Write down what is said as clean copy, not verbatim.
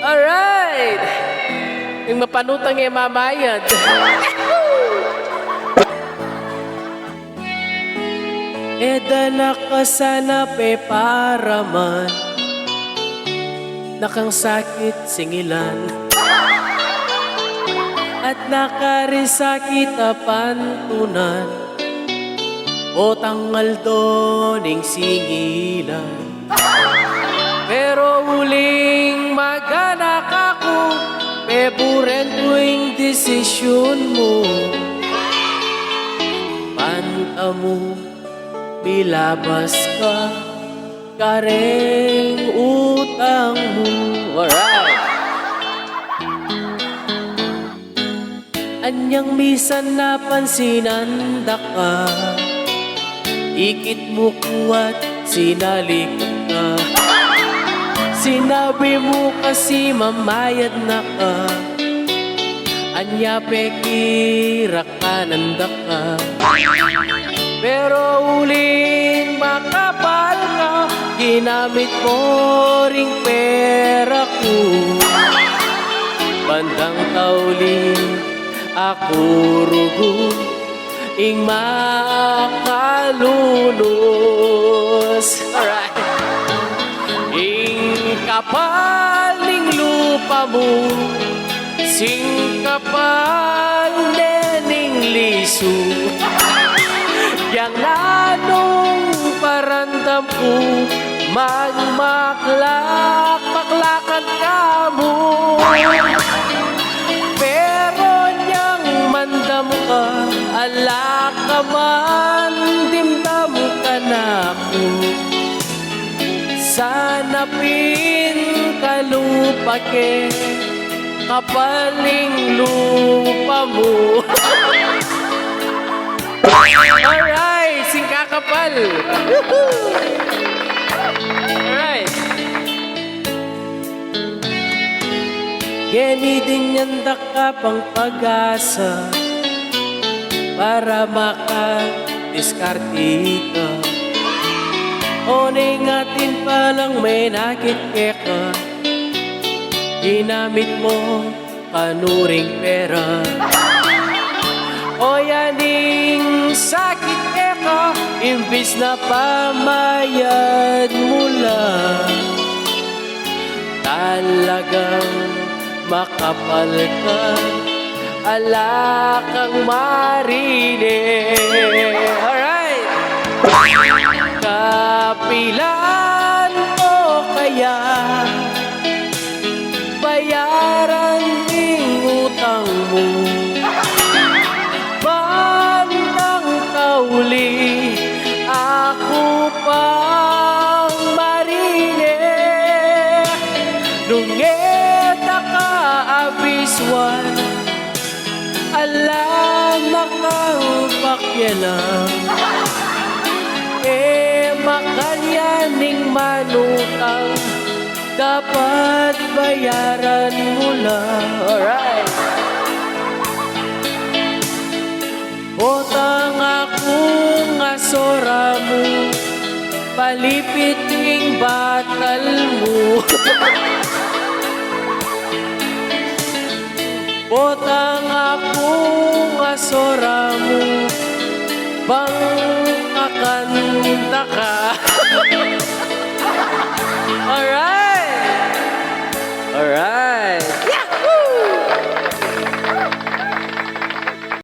Alright! Yung mapanutang yung mamayad. Dala ka sana para man nakang sakit singilan at nakarisakit pantunan o tangal doning singilan. Pero uling maganak ako, peburen tuwing desisyon mo. Panta mo, bilabas ka, kareng utang mo. Alright! Anyang misan napansinan da ka, ikit mo kuwat sinalikot ka. Sinabi mo kasi mamayad na ka, anya pekira ka nanda ka. Pero uling makapal ka, ginamit mo ring pera ko. Bandang tauling ako rugo, ing makalunos. Alright! Ing kapal ning lupa mo, sing kapal nening liso. Yang anong parandam ko, maklakan ka mo. Pero niyang mandam ka, ala ka man, dimdam ka na ko. Sanapin kalupa ke, kapaling lupa mo. Alright, singkakapal. Alright. Geni din yan ka pang pag-asa para makadiskarte ka. O ningatin palang may nakit ka, ginamit mo kanuring pera. O yaning sakit ka, imbis na pamayad mo lang. Talagang makapal ka, ala kang marine. Alright! Kapilan mo kaya bayaran ding utang mo. Bandang kauli ako pang marine. Nungeta ka abiswan, alam makang pakyalang. Makalyaning manutang, dapat bayaran mo lang. Alright! Botang akong asora mo, palipit ing batal mo. Botang akong asora mo, bang kakanta ka. Alright!